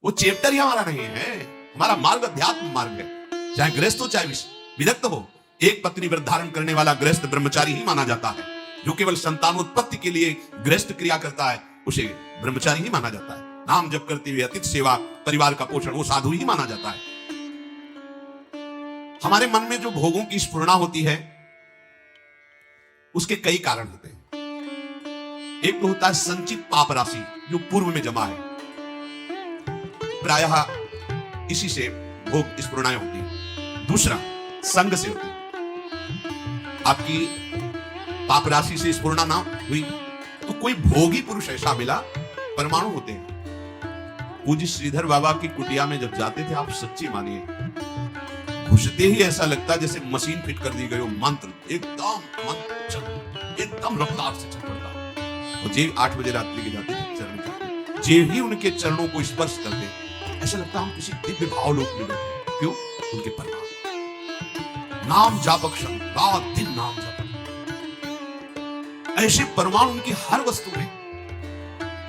वो चैप्टर ही हमारा नहीं है, हमारा मार्ग अध्यात्म मार्ग है। चाहे गृहस्थ हो चाहे विरक्त हो, एक पत्नी व्रत धारण करने वाला गृहस्थ ब्रह्मचारी ही माना जाता है। जो केवल संतानोत्पत्ति के लिए गृहस्थ क्रिया करता है उसे ब्रह्मचारी ही माना जाता है। नाम जप करते हुए अतिथि सेवा, परिवार का पोषण, वो साधु ही माना जाता है। हमारे मन में जो भोगों की स्फुरणा होती है उसके कई कारण होते हैं। एक तो होता है संचित पाप राशि जो पूर्व में जमा है, प्रायः इसी से भोग स्फुरणाएं होती है। दूसरा संग से होती है। आपकी पाप राशि से स्फुरणा ना हुई तो कोई भोगी पुरुष ऐसा मिला, परमाणु होते हैं। पूज्य श्रीधर बाबा की कुटिया में जब जाते थे, आप सच्ची मानिए, घुसते ही ऐसा लगता जैसे मशीन फिट कर दी गई हो। मंत्र एकदम रफ्तार से चल पड़ता। और जे 8 बजे रात्रि के जाते थे चरण जाते, जे ही उनके चरणों को स्पर्श करते, ऐसा लगता हम किसी दिव्य भाव लोक में बैठे। क्यों? उनके परमाणु नाम जापक क्षण, रात दिन नाम जापक। ऐसे परमाणु उनकी हर वस्तु में,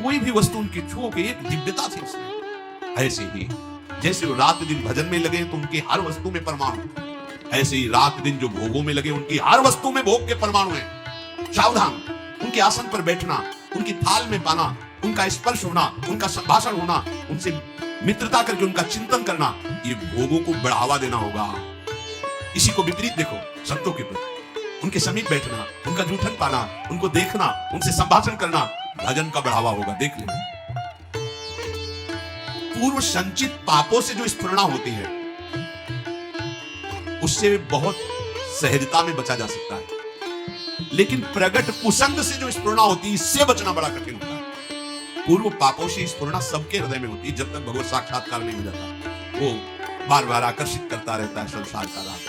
कोई भी वस्तु उनकी छू के एक दिव्यता थी उसमें। ऐसे ही जैसे वो रात दिन भजन में लगे तो उनकी हर वस्तु में परमाणु, ऐसे ही रात दिन जो भोगों में लगे उनकी हर वस्तु में भोग के परमाणु हैं। सावधान, उनके आसन पर बैठना, उनकी थाल में पाना, उनका स्पर्श होना, उनका संभाषण होना, उनसे मित्रता करके उनका चिंतन करना, ये भोगों को बढ़ावा देना होगा। इसी को विपरीत देखो संतों के प्रति, उनके समीप बैठना, उनका जूठन पाना, उनको देखना, उनसे संभाषण करना, भजन का बढ़ावा होगा। देख लेना, पूर्व संचित पापों से जो स्फुरणा होती है उससे बहुत सहजता में बचा जा सकता है, लेकिन प्रगट कुसंग से जो स्फुरणा होती है इससे बचना बड़ा कठिन होता है। पूर्व पापों से स्फुरणा सबके हृदय में होती है जब तक भगवत साक्षात्कार नहीं हो जाता। वो बार बार आकर्षित करता रहता है संसार का राग।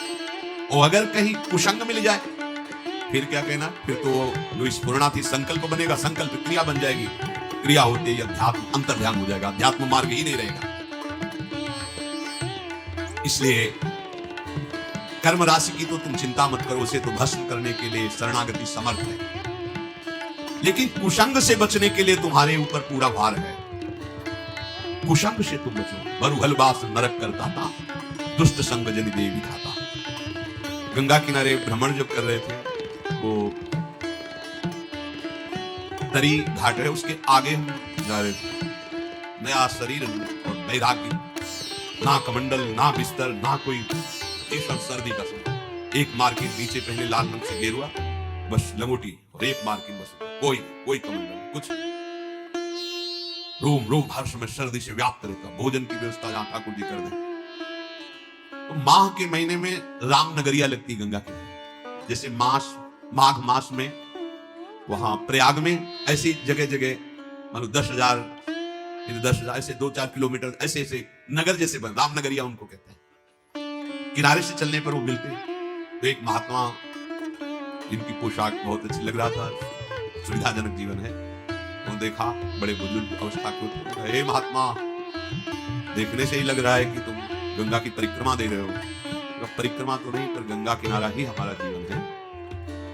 और अगर कहीं कुसंग मिल जाए फिर क्या कहना, फिर तो जो स्फुरणा थी संकल्प बनेगा, संकल्प क्रिया बन जाएगी, क्रिया होते ही अध्यात्म अंतर्ध्यान हो जाएगा, अध्यात्म मार्ग ही नहीं रहेगा। इसलिए कर्म राशि की तो तुम चिंता मत करो, उसे तो भस्म करने के लिए शरणागति समर्थ है। लेकिन कुसंग से बचने के लिए तुम्हारे ऊपर पूरा भार है। कुसंग से तुम बचो। बरुहलबास नरक करता था, दुष्ट संग जनि देवी खाता। गंगा किनारे भ्रमण जब कर रहे थे, वो तरी घाट है, उसके आगे हम जा रहे थे। नया शरीर और वैराग्य, ना कमंडल, ना बिस्तर, ना कोई भीषण सर्दी का समय। एक मार्किन नीचे पहले लाल रंग से गेरुआ, बस लंगोटी, और एक मार्किन बस, कोई कमंडल, कुछ रोम रोम हर्ष में सर्दी से व्याप्त रहता। भोजन की व्यवस्था जहां ठाकुर जी कर दे। तो माह के महीने में रामनगरिया लगती गंगा की, जैसे माघ मास में वहां प्रयाग में ऐसी जगह जगह मानो 10,000 ऐसे 2-4 किलोमीटर ऐसे ऐसे नगर जैसे बन, रामनगरिया उनको कहते हैं। किनारे से चलने पर वो मिलते हैं। तो एक महात्मा, जिनकी पोशाक बहुत अच्छी लग रहा था, सुविधाजनक जीवन है, तो देखा बड़े बुजुर्ग अवस्था के होते। हे महात्मा, देखने से ही लग रहा है कि तुम गंगा की परिक्रमा दे रहे हो। परिक्रमा तो नहीं, पर गंगा किनारा ही हमारा जीवन है।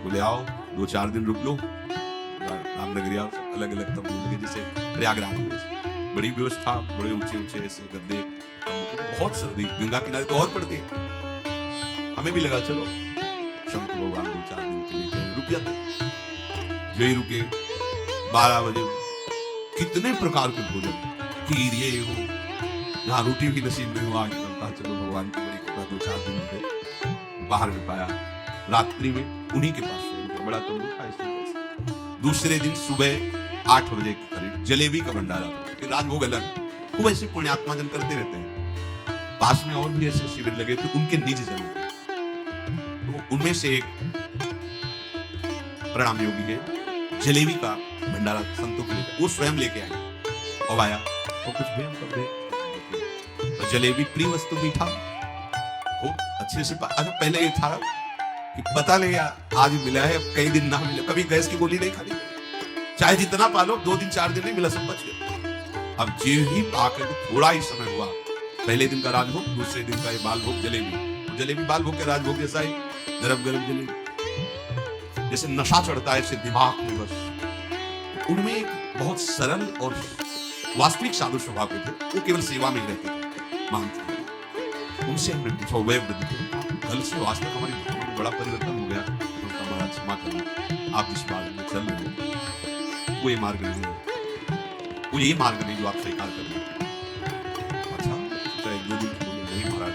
बोले आओ 2-4 दिन रुक लो। रामनगरिया अलग अलग तब लगे, जैसे प्रयागराज में बड़ी व्यवस्था, बड़े ऊंचे ऊंचे ऐसे गद्दे, बहुत सर्दी, गंगा किनारे तो और पड़ती है। हमें भी लगा चलो शंकर भगवान 2-4 दिन के लिए रुक जाते। जो ही रुके 12 बजे कितने प्रकार के भोजन, खीर, ये हो, जहाँ रोटी भी नसीब नहीं हुआ, चलो भगवान की बड़ी कृपा 2-4 दिन पे बाहर में पाया। रात्रि में उन्हीं के पास बड़ा तंबू था। दूसरे दिन सुबह 8 बजे के करीब जलेबी का भंडारा था, फिर राजभोग अलग। खूब ऐसे पुण्यात्मा जन करते रहते हैं। पास में और भी ऐसे शिविर लगे थे उनके निज जन, तो उनमें से एक प्रणाम योगी है, जलेबी का भंडारा संतों के लिए, वो स्वयं लेके आए और आया और कुछ भी हमको दे। तो जलेबी प्रिय वस्तु, मीठा हो अच्छे से। अच्छा, पहले ये था कि पता नहीं आज मिला है, कई दिन ना मिला, कभी गैस की गोली नहीं खानी, चाहे जितना पालो, 2 दिन 4 दिन नहीं मिला, सब बच गया। अब जे ही पाकर थोड़ा ही समय हुआ, पहले दिन का राजभोग, दूसरे दिन का ये बालभोग जलेबी। जलेबी बालभोग के राजभोग जैसा ही गरम गरम जलेबी, जैसे नशा चढ़ता है ऐसे दिमाग में। बस उनमें एक बहुत सरल और वास्तविक साधु स्वभाव के थे, वो केवल सेवा में ही रहते थे, मानते थे। उनसे हमने पूछा, वे वृद्ध थे, कल से वास्तव हमारी भावना में बड़ा परिवर्तन हो गया। तो उनका महाराज क्षमा करना, आप जिस मार्ग में चल रहे हो वो ये मार्ग नहीं है, वो ये मार्ग नहीं जो आप स्वीकार कर रहे हैं। अच्छा, एक दो दिन बोले नहीं महाराज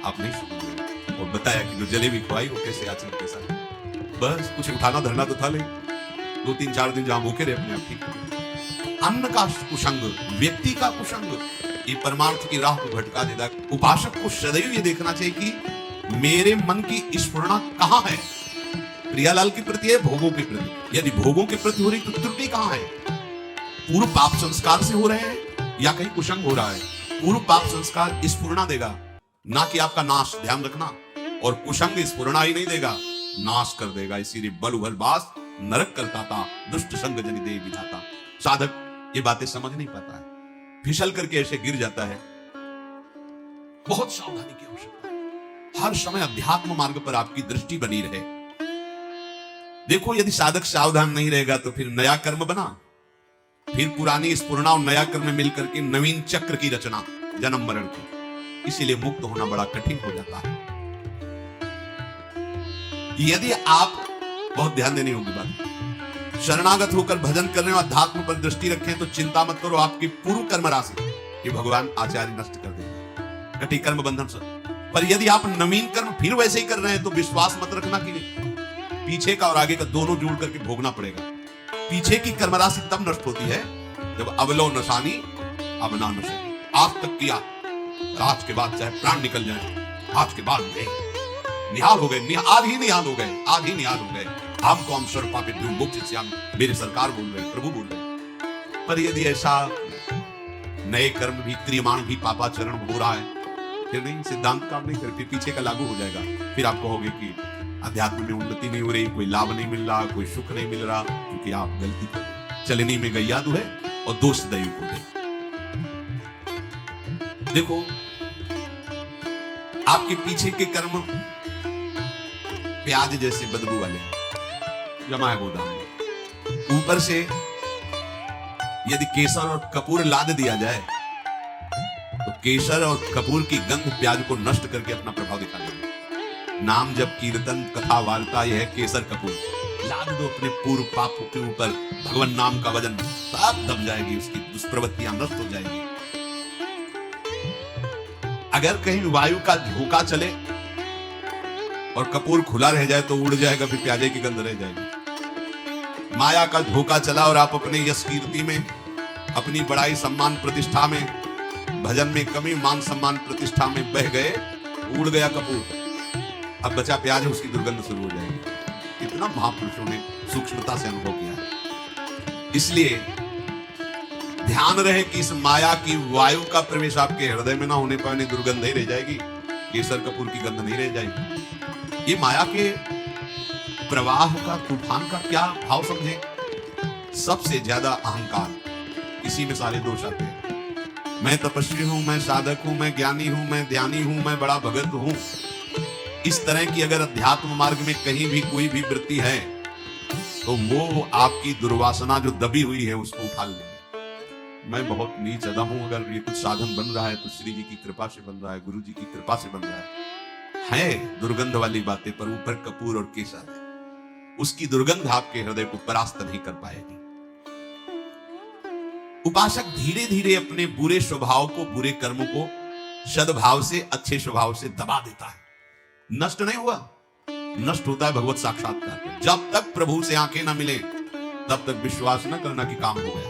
आप नहीं सुन रहे, और बताया कि जो जलेबी खुआई वो कैसे आचरण के साथ, बस कुछ उठाना धरना तो था, ले 2-3-4 दिन जहां भूखे रहे अपने आप ठीक हो। अन्न का कुसंग, व्यक्ति का कुसंग, ये परमार्थ की राह को भटका देता है। उपासक को सदैव ये देखना चाहिए कि मेरे मन की स्फुरना कहां है, प्रियालाल के प्रति है, भोगों के प्रति। यदि भोगों के प्रति हो रही तो त्रुटि कहां है, पूर्व पाप संस्कार से हो रहे हैं या कहीं कुसंग हो रहा है। पूर्व पाप संस्कार स्फुरना देगा, ना कि आपका नाश, ध्यान रखना, और कुसंग स्फुरना ही नहीं देगा, नाश कर देगा। इसीलिए बल उभल बास नरक करता था, दुष्ट संग जनि देह विधाता। साधक ये बातें समझ नहीं पाता है, फिसल करके ऐसे गिर जाता है। बहुत सावधानी की आवश्यकता है, हर समय अध्यात्म मार्ग पर आपकी दृष्टि बनी रहे। देखो, यदि साधक सावधान नहीं रहेगा तो फिर नया कर्म बना, फिर पुरानी स्फुरना और नया कर्म मिलकर के नवीन चक्र की रचना, जन्म मरण की। इसीलिए मुक्त होना बड़ा कठिन हो जाता है। यदि आप, बहुत ध्यान देनी होगी बात, शरणागत होकर भजन करने और अध्यात्म पर दृष्टि रखें तो चिंता मत करो, आपकी पूर्व कर्म राशि ये भगवान आचार्य नष्ट कर देंगे, कटी कर्म बंधन से। पर यदि आप नवीन कर्म फिर वैसे ही कर रहे हैं तो विश्वास मत रखना कि पीछे का और आगे का दोनों जोड़ करके भोगना पड़ेगा। पीछे की कर्म राशि तब नष्ट होती है जब अवलो नशानी अब ना नशे। आज तक किया, आज के बाद चाहे प्राण निकल जाए, आज के बाद नहीं, निहाल हो गए, आज ही निहाल हो गए, आज ही निहाल हो गए। हमको हम स्वरूपा पे मुक्त श्याम, मेरे सरकार बोल रहे, प्रभु बोल रहे। पर यदि ऐसा नए कर्म भी, क्रियमाण भी पापाचरण हो रहा है, फिर नहीं, सिद्धांत काम नहीं करते, पीछे का लागू हो जाएगा। फिर आप कहोगे कि अध्यात्म में उन्नति नहीं हो रही, कोई लाभ नहीं मिल रहा, कोई सुख नहीं मिल रहा, क्योंकि आप गलती कर रहे। चलनी में गैया दुहे और दोष दैव को दे। देखो, आपके पीछे के कर्म प्याज जैसे बदबू वाले जमा है गोदाम में। ऊपर से यदि केसर और कपूर लाद दिया जाए तो केसर और कपूर की गंध प्याज को नष्ट करके अपना प्रभाव दिखा देगी। नाम जब कीर्तन कथा वार्ता यह है केसर कपूर, लाद दो अपने पूर्व पाप के ऊपर, भगवान नाम का वजन, सब दब जाएगी, उसकी दुष्प्रवृत्तियां नष्ट हो जाएगी। अगर कहीं वायु का झोंका चले और कपूर खुला रह जाए तो उड़ जाएगा, फिर प्याजे की गंध रह जाएगी। माया का झोंका चला और आप अपने यश कीर्ति में, अपनी बड़ाई सम्मान प्रतिष्ठा में, भजन में कमी, मान सम्मान प्रतिष्ठा में बह गए, उड़ गया कपूर, अब बचा प्याज, उसकी दुर्गंध शुरू हो जाएगी। इतना महापुरुषों ने सूक्ष्मता से अनुभव किया है। इसलिए ध्यान रहे कि इस माया की वायु का प्रवेश आपके हृदय में ना होने पर दुर्गंध नहीं रह जाएगी, केसर कपूर की गंध नहीं रह जाएगी। ये माया के प्रवाह का, तूफान का क्या भाव समझे? सबसे ज्यादा अहंकार, इसी में सारे दोष आते हैं। मैं तपस्वी हूं, मैं साधक हूं, मैं ज्ञानी हूं, मैं ध्यानी हूं, मैं बड़ा भगत हूं। इस तरह की अगर अध्यात्म मार्ग में कहीं भी कोई भी वृत्ति है तो वो आपकी दुर्वासना जो दबी हुई है उसको उठा लेंगे। मैं बहुत नीच अदम हूं, अगर ये कुछ साधन बन रहा है तो श्री जी की कृपा से बन रहा है, गुरु जी की कृपा से बन रहा है दुर्गंध वाली बातें, पर ऊपर कपूर और केसर है, उसकी दुर्गंध आपके हृदय को परास्त नहीं कर पाएगी। उपासक धीरे धीरे अपने बुरे स्वभाव को, बुरे कर्मों को सद्भाव से, अच्छे स्वभाव से दबा देता है। नष्ट नहीं हुआ, नष्ट होता है भगवत साक्षात्कार। जब तक प्रभु से आंखें ना मिले तब तक विश्वास न करना कि काम हो गया।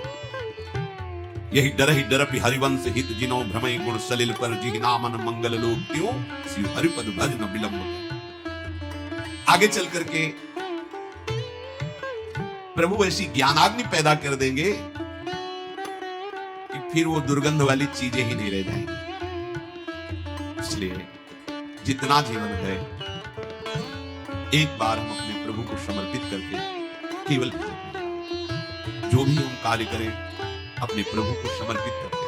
यही डर ही डरपि हरिवंश हित जिनो भ्रमय गुण सलिल पर जिहिना मन मंगल लोग क्यों शिव हरिपद भज न विलंब। आगे चल करके प्रभु ऐसी ज्ञानाग्नि पैदा कर देंगे कि फिर वो दुर्गंध वाली चीजें ही नहीं रह जाएंगी। इसलिए जितना जीवन है एक बार हम अपने प्रभु को समर्पित करके केवल जो भी हम कार्य करें अपने प्रभु को समर्पित करके,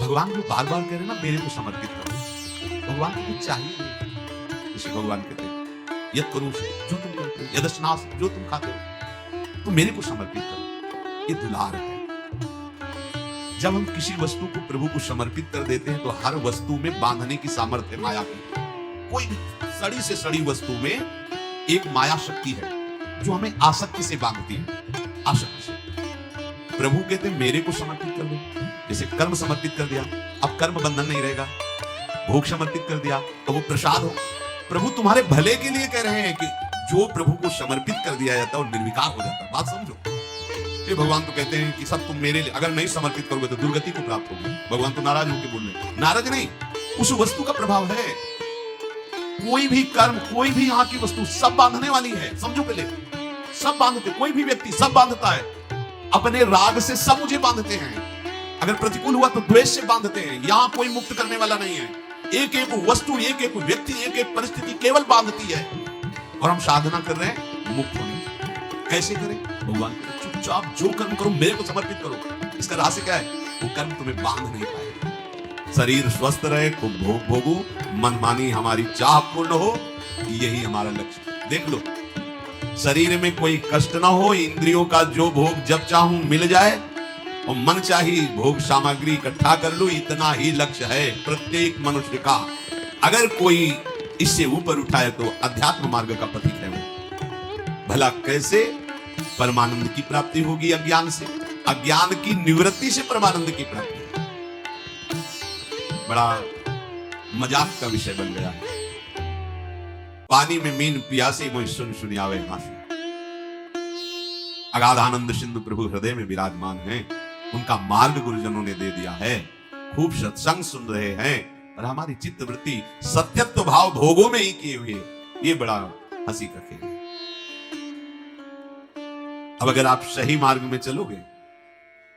भगवान को बार बार कह रहे ना मेरे को समर्पित करो, भगवान को कुछ चाहिए नहीं। इसे भगवान कहते हैं यद करो जो तुम करते हो, यदस्नास जो तुम खाते हो, तो मेरे को समर्पित करो। ये दुलार है। जब हम किसी वस्तु को प्रभु को समर्पित कर देते हैं तो हर वस्तु में बांधने की सामर्थ्य माया की। कोई भी सड़ी से सड़ी वस्तु में एक माया शक्ति है जो हमें आसक्ति से बांधती है, आसक्ति से। प्रभु कहते हैं मेरे को समर्पित कर दो, जैसे कर्म समर्पित कर दिया, अब कर्म बंधन नहीं रहेगा। भोग समर्पित कर दिया तो वो प्रसाद हो। प्रभु तुम्हारे भले के लिए कह रहे हैं कि जो प्रभु को समर्पित कर दिया जाता है और निर्विकार हो जाता है। बात समझो, ये भगवान तो कहते हैं कि सब तुम मेरे लिए, अगर नहीं समर्पित करोगे तो दुर्गति को प्राप्त होगी। भगवान तो नाराज होकर बोल रहे हैं, नाराज नहीं, उस वस्तु का प्रभाव है। कोई भी कर्म, कोई भी यहाँ की वस्तु सब बांधने वाली है। समझो पहले, सब बांधते, कोई भी व्यक्ति सब बांधता है। अपने राग से सब मुझे बांधते हैं, अगर प्रतिकूल हुआ तो द्वेष से बांधते हैं। यहां कोई मुक्त करने वाला नहीं है। एक एक वस्तु, एक एक व्यक्ति, एक एक परिस्थिति केवल बांधती है। और हम साधना कर रहे हैं मुक्त होने की। कैसे करें? भगवान चुपचाप जो कर्म करो मेरे को समर्पित करो। इसका रहस्य क्या है? वो कर्म तुम्हें बांध नहीं पाएगा। शरीर स्वस्थ रहे, खूब भोग भोगो, मनमानी हमारी चाह पूर्ण हो, यही हमारा लक्ष्य। देख लो, शरीर में कोई कष्ट ना हो, इंद्रियों का जो भोग जब चाहूं मिल जाए और मन चाहिए भोग सामग्री इकट्ठा कर लूं, इतना ही लक्ष्य है प्रत्येक मनुष्य का। अगर कोई इससे ऊपर उठाए तो अध्यात्म मार्ग का पथिक है वो। भला कैसे? परमानंद की प्राप्ति होगी अज्ञान से, अज्ञान की निवृत्ति से परमानंद की प्राप्ति। बड़ा मजाक का विषय बन गया है। पानी में मीन पियासी मोहि सुन सुनियावे हासी। अगाध आनंद सिंधु प्रभु हृदय में विराजमान हैं। उनका मार्ग गुरुजनों ने दे दिया है। खूब सत्संग सुन रहे हैं और हमारी चित्त वृत्ति सत्यत्व भाव भोगों में ही किए हुए। ये बड़ा हंसी का खेल है। अब अगर आप सही मार्ग में चलोगे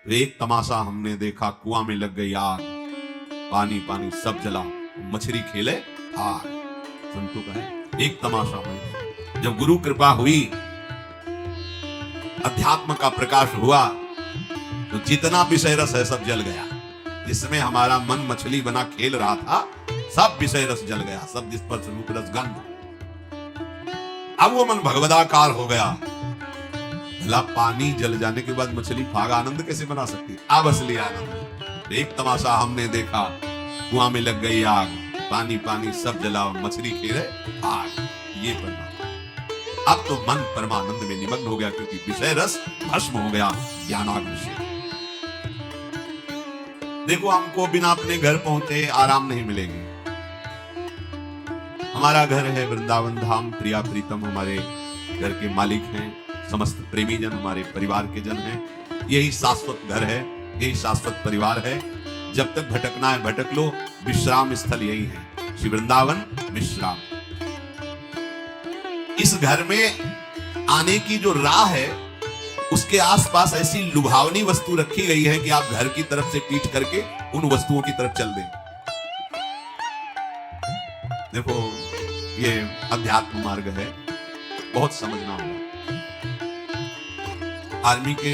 तो एक तमाशा हमने देखा, कुआं में लग गई आग, पानी पानी सब जला, मछली खेले आग। संतों का है एक तमाशा हुआ। जब गुरु कृपा हुई, अध्यात्म का प्रकाश हुआ, तो जितना विषय रस है सब जल गया। जिसमें हमारा मन मछली बना खेल रहा था, सब विषय रस जल गया, सब स्पर्श रूप रस गंध। अब वो मन भगवदाकार हो गया। भला पानी जल जाने के बाद मछली फाग आनंद कैसे बना सकती? अब असली आनंद। एक तमाशा हमने देखा, कुआं में लग गई आग, पानी पानी सब जला, मछली खेले आग। ये परमानंद। अब तो मन परमानंद में निमग्न हो गया, क्योंकि विषय रस भस्म हो गया ज्ञानाग्नि से। देखो, हमको बिना अपने घर पहुंचे आराम नहीं मिलेगी। हमारा घर है वृंदावन धाम, प्रिया प्रीतम हमारे घर के मालिक हैं, समस्त प्रेमी जन हमारे परिवार के जन हैं। यही शाश्वत घर है, यही शाश्वत परिवार है। जब तक भटकना है भटक लो, विश्राम स्थल यही है, श्री वृंदावन विश्राम। इस घर में आने की जो राह है, उसके आसपास ऐसी लुभावनी वस्तु रखी गई है कि आप घर की तरफ से पीठ करके उन वस्तुओं की तरफ चल दें। देखो, ये अध्यात्म मार्ग है, बहुत समझना होगा। आर्मी के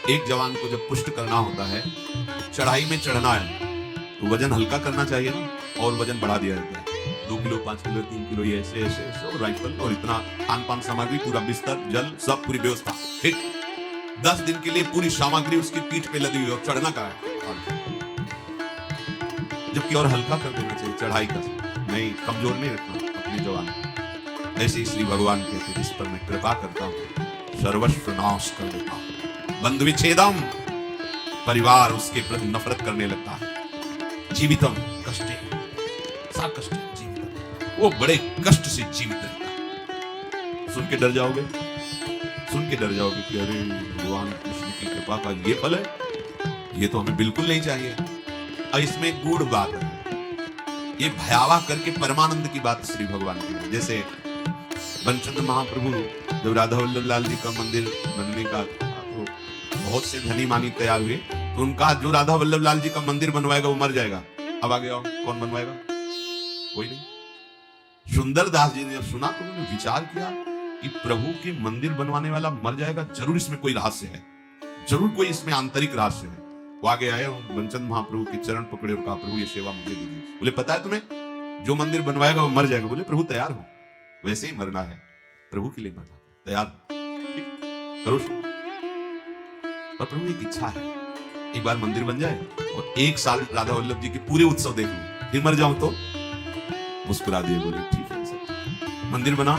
एक जवान को जब पुष्ट करना होता है, चढ़ाई में चढ़ना है, तो वजन हल्का करना चाहिए ना, और वजन बढ़ा दिया जाता है। 2 किलो, 5 किलो, 3 किलो, ये ऐसे ऐसे ऐसे, और राइफल और इतना खान पान सामग्री, पूरा बिस्तर, जल, सब पूरी व्यवस्था। ठीक 10 दिन के लिए पूरी सामग्री उसकी पीठ पे लदी हुई, और चढ़ना का है। जबकि और हल्का कर देना चाहिए चढ़ाई का, नहीं कमजोर नहीं रखना अपने जवान। ऐसे श्री भगवान कहते, जिस पर मैं कृपा करता हूँ सर्वस्व नाश कर देता हूँ। बंधु विच्छेदम, परिवार उसके प्रति नफरत करने लगता है। जीवितम कष्टे, सा कष्टे जीवितम, वो बड़े कष्ट से जीवित रहता है। सुन के डर जाओगे, सुन के डर जाओगे कि अरे भगवान कृष्ण की कृपा का ये फल है, ये तो हमें बिल्कुल नहीं चाहिए। और इसमें गूढ़ बात है, ये भयावह करके परमानंद की बात श्री भगवान की है। जैसे बनचंद्र महाप्रभु जब राधा वल्लभ लाल जी का मंदिर बनने का तो बहुत से धनी मानी तैयार हुए, तो उनका जो राधा वल्लभ लाल जी का मंदिर बनवाएगा वो मर जाएगा। अब आगे आओ, कौन बनवाएगा? कोई नहीं। सुंदर दास जी ने जब सुना तो उन्होंने विचार किया कि प्रभु के मंदिर बनवाने वाला मर जाएगा, जरूर इसमें कोई रहस्य है, जरूर कोई इसमें आंतरिक रहस्य है। वो आगे आए, बनचंद महाप्रभु के चरण पकड़े और कहा, प्रभु ये सेवा मुझे दीजिए। बोले पता है तुम्हें, जो मंदिर बनवाएगा वो मर जाएगा। बोले प्रभु तैयार हो, वैसे ही मरना है, प्रभु के लिए मरना, तैयार करो। पर प्रभु एक इच्छा है, एक बार मंदिर बन जाए और 1 साल राधा वल्लभ जी के पूरे उत्सव देख लूं, फिर मर जाऊं तो मुस्कुरा दिए, बोले ठीक है सर। मंदिर बना,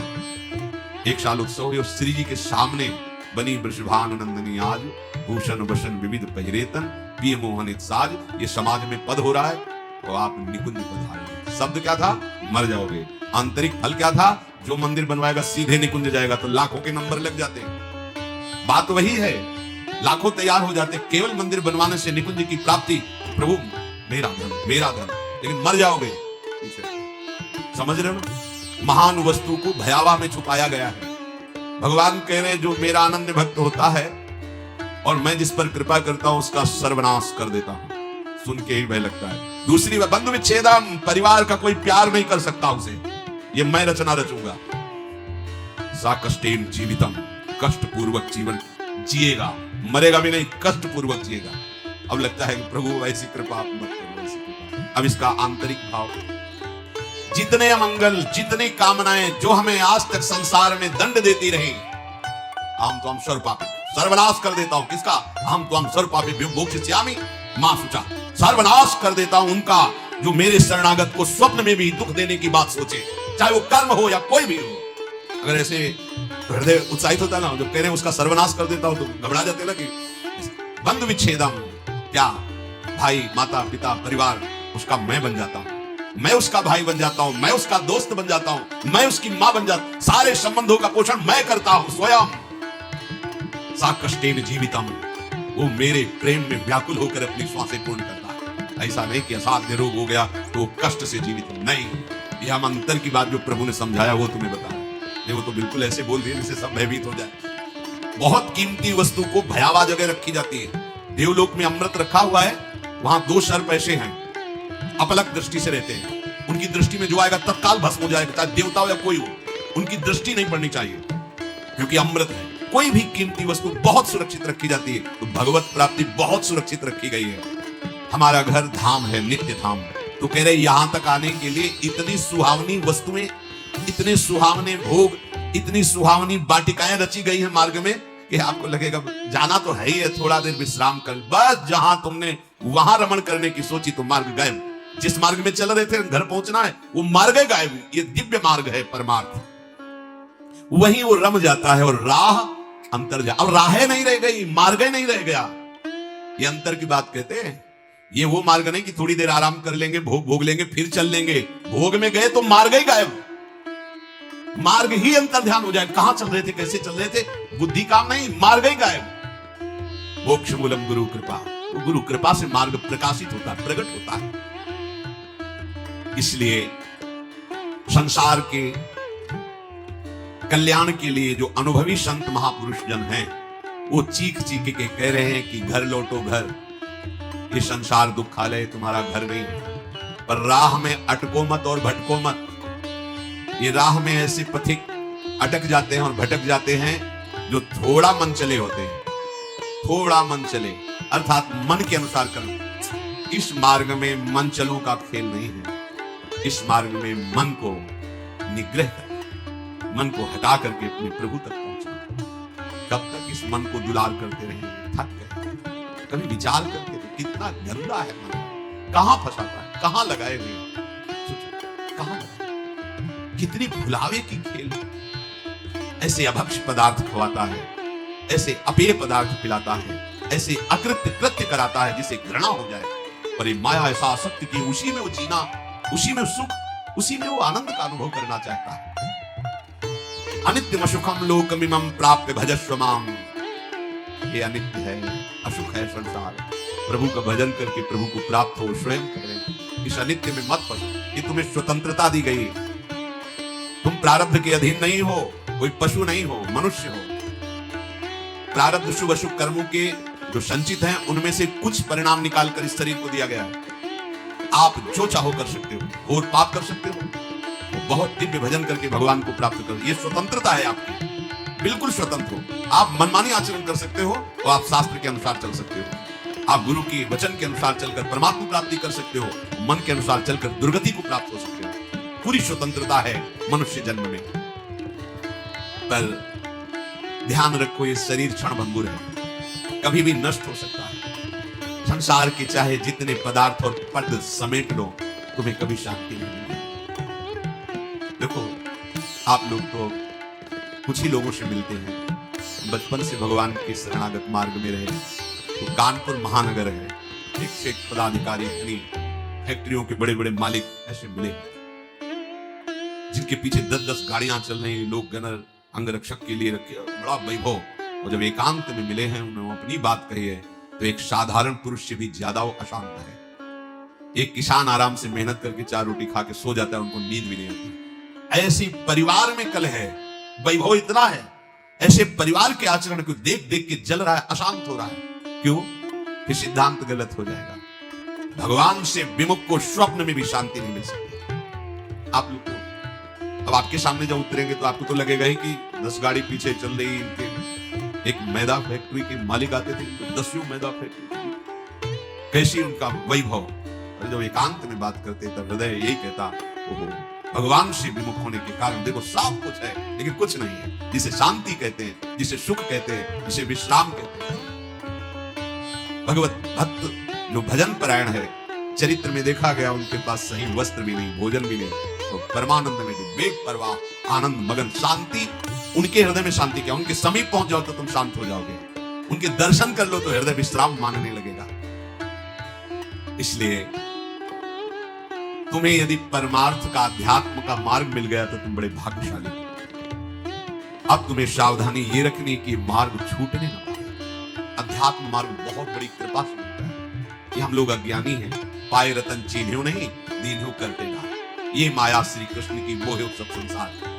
1 साल उत्सव हुए और श्री जी के सामने बनी वृषभानु नंदनी आज, भूषण वसन विविध पहिरेतन, पिय मोहनित साज। ये समाज में पद हो रहा है और आप निकुंज पधारे। शब्द क्या था? मर जाओगे। आंतरिक फल क्या था? जो मंदिर बनवाएगा सीधे निकुंज जाएगा, तो लाखों के नंबर लग जाते हैं। बात वही है, लाखों तैयार हो जाते, केवल मंदिर बनवाने से निकुंज की प्राप्ति। प्रभु मेरा धन, मेरा धन, लेकिन मर जाओगे। समझ रहे हो ना? महान वस्तु को भयावह में छुपाया गया है। भगवान कह रहे हैं जो मेरा आनंद भक्त होता है और मैं जिस पर कृपा करता हूं उसका सर्वनाश कर देता हूं। सुन के ही भय लगता है। दूसरी बात, बंधु विच्छेदम, परिवार का कोई प्यार नहीं कर सकता उसे, ये मैं रचना रचूंगा। सा कष्टेन जीवितम, कष्ट पूर्वक जीवन जिएगा, मरेगा भी नहीं, कष्ट पूर्वक जिएगा। अब लगता है कि प्रभु ऐसी कृपा आप मत करो, ऐसी कृपा। अब इसका आंतरिक भाव, जितने अमंगल, जितनी कामनाएं जो हमें आज तक संसार में दंड देती रही, हम तो हम सर्वपापी, सर्वनाश कर देता हूं। किसका? हम तो हम सर्वपापी मोक्षयामि मां शुचा, सर्वनाश कर देता हूं उनका जो मेरे शरणागत को स्वप्न में भी दुख देने की बात सोचे, चाहे वो कर्म हो या कोई भी हो। अगर ऐसे हृदय उत्साहित होता ना, जो कह रहे हैं उसका सर्वनाश कर देता हूं, तो घबरा जाते ना कि बंधु विच्छेदम, क्या भाई माता पिता परिवार उसका मैं बन जाता हूं, मैं उसका भाई बन जाता हूं, मैं उसका दोस्त बन जाता हूं, मैं उसकी मां बन जाता हूं, सारे संबंधों का पोषण मैं करता हूं स्वयं। सा कष्टेन जीवितम, वो मेरे प्रेम में व्याकुल होकर अपनी श्वासें पूर्ण करता है। ऐसा नहीं कि असाध्य रोग हो गया तो वो कष्ट से जीवित है, नहीं। यह हम अंतर की बात जो प्रभु ने समझाया वो तुम्हें बता रहे, वो तो बिल्कुल ऐसे बोल दिए जिससे सब भयभीत हो जाए। बहुत कीमती वस्तु को भयावह जगह रखी जाती है। देवलोक में अमृत रखा हुआ है, वहां 2 सर्प ऐसे हैं, अपलक दृष्टि से रहते हैं। उनकी दृष्टि में जो आएगा तत्काल भस्म हो जाएगा, चाहे देवता हो या कोई हो, उनकी दृष्टि नहीं पड़नी चाहिए, क्योंकि अमृत है। कोई भी कीमती वस्तु बहुत सुरक्षित रखी जाती है, तो भगवत प्राप्ति बहुत सुरक्षित रखी गई है। हमारा घर धाम है, नित्य धाम। तो कह रहे यहां तक आने के लिए इतनी सुहावनी वस्तुएं, इतने सुहावने भोग, इतनी सुहावनी वाटिकाएं रची गई है मार्ग में कि आपको लगेगा जाना तो है ही है, थोड़ा देर विश्राम कर, बस जहां तुमने वहां रमण करने की सोची तो मार्ग गायब। जिस मार्ग में चल रहे थे, घर पहुंचना है, वो मार्ग गायब। ये दिव्य मार्ग है परमार्थ, वहीं वो रम जाता है और राह अंतर जा, अब राहें नहीं रह गई, मार्ग नहीं रह गया। ये अंतर की बात कहते हैं। ये वो मार्ग नहीं कि थोड़ी देर आराम कर लेंगे, भोग भोग लेंगे, फिर चल लेंगे। भोग में गए तो मार्ग ही गायब, मार्ग ही अंतर ध्यान हो जाए। कहां चल रहे थे, कैसे चल रहे थे, बुद्धि काम नहीं, मार्ग ही गायब। मोक्ष मूलम गुरु कृपा, वो गुरु कृपा से मार्ग प्रकाशित होता है, प्रकट होता है। इसलिए संसार के कल्याण के लिए जो अनुभवी संत महापुरुष जन हैं, वो चीख चीख के कह रहे हैं कि घर लौटो घर, ये संसार दुखालय तुम्हारा घर नहीं है। पर राह में अटको मत और भटको मत। ये राह में ऐसे पथिक अटक जाते हैं और भटक जाते हैं जो थोड़ा मन चले होते हैं, थोड़ा मन चले अर्थात मन के अनुसार करो। इस मार्ग में मन चलों का खेल नहीं है। इस मार्ग में मन को निग्रह कर, मन को हटा करके अपने प्रभु तक पहुंचना। कब तक इस मन को दुलार करते रहेंगे, थक गए। कभी विचार करके तो कितना गंदा है मन, कहां फंसाता है, कहां लगाए हुए, कहां लगाए, कितनी भुलावे की खेल। ऐसे अभक्ष पदार्थ खवाता है, ऐसे अपेय पदार्थ पिलाता है, ऐसे अकृत्य कृत्य कराता है जिसे घृणा हो जाए। पर ये माया ऐसा आसक्त कि उसी में वो जीना, उसी में सुख, उसी में वो आनंद का अनुभव करना चाहता है। अनित्यम अशुखम लोकमिमं प्राप्य भजस्व माम। ये अनित्य है, अशुख है संसार। प्रभु का भजन करके प्रभु को प्राप्त हो, स्वयं कह रहे हैं इस अनित्य में मत फंसो। ये तुम्हें स्वतंत्रता दी गई, तुम प्रारब्ध के अधीन नहीं हो, कोई पशु नहीं हो, मनुष्य हो। प्रारब्ध शुभ अशुभ कर्मों के जो संचित हैं, उनमें से कुछ परिणाम निकालकर इस शरीर को दिया गया है। आप जो चाहो कर सकते हो और पाप कर सकते हो, बहुत दिव्य भजन करके भगवान को प्राप्त करो। ये स्वतंत्रता है आपकी, बिल्कुल स्वतंत्र हो। आप मनमानी आचरण कर सकते हो और आप शास्त्र के अनुसार चल सकते हो। आप गुरु के वचन के अनुसार चलकर परमात्मा प्राप्ति कर सकते हो, मन के अनुसार चलकर दुर्गति को प्राप्त हो सकते हो। पूरी स्वतंत्रता है मनुष्य जन्म में। पर ध्यान रखो, ये शरीर क्षण भंगुर है, कभी भी नष्ट हो सकता है। संसार के चाहे जितने पदार्थ और पद समेट लो, तुम्हें कभी शांति नहीं मिलेगी। देखो, आप लोग तो कुछ ही लोगों से मिलते हैं, बचपन से भगवान के शरणागत मार्ग में रहे। तो कानपुर महानगर है, एक से एक पदाधिकारी, इतनी फैक्ट्रियों के बड़े बड़े मालिक ऐसे मिले, जिनके पीछे 10-10 गाड़ियां चल रही, लोग गनर अंगरक्षक के लिए रखे, बड़ा वैभव। और जब एकांत में मिले हैं, उन्होंने अपनी बात कही है, तो एक साधारण पुरुष से भी ज्यादा वो अशांत है। एक किसान आराम से मेहनत करके 4 रोटी खा के सो जाता है, उनको नींद भी नहीं आती। ऐसी परिवार में कल है, वैभव इतना है, ऐसे परिवार के आचरण को देख देख के जल रहा है, अशांत हो रहा है। क्यों? कि सिद्धांत गलत हो जाएगा। भगवान से विमुख को स्वप्न में भी शांति नहीं मिल सकती। आप लोग को अब आपके सामने जब उतरेंगे तो आपको तो लगेगा ही कि 10 गाड़ी पीछे चल रही। इनके एक मैदा फैक्ट्री के मालिक आते थे, तो 10वीं मैदा फैक्ट्री, कैसी उनका वैभव। और जब एकांत में बात करते तब हृदय यही कहता, ओहो, भगवान से विमुख होने के कारण देखो सब कुछ है लेकिन कुछ नहीं है। जिसे शांति कहते हैं, जिसे सुख कहते हैं, जिसे विश्राम कहते हैं। भगवत भक्त जो भजन परायण है, चरित्र में देखा गया उनके पास सही वस्त्र भी नहीं, भोजन भी नहीं, तो परमानंद में बेपरवाह आनंद मगन शांति। उनके हृदय में शांति क्या, उनके समीप पहुंच जाओ तो तुम शांत हो जाओगे, उनके दर्शन कर लो तो हृदय विश्राम मांगने लगेगा। इसलिए तुम्हें यदि परमार्थ का, अध्यात्म का मार्ग मिल गया तो तुम बड़े भाग्यशाली हो। अब तुम्हें सावधानी ये रखनी कि मार्ग छूटने न पाए। अध्यात्म मार्ग बहुत बड़ी कृपा से मिलता है। कि हम लोग अज्ञानी हैं, पाए रतन चीन्ह्यो नहीं, दीन्ह्यो करते ना। ये माया श्री कृष्ण की मोह सब संसार।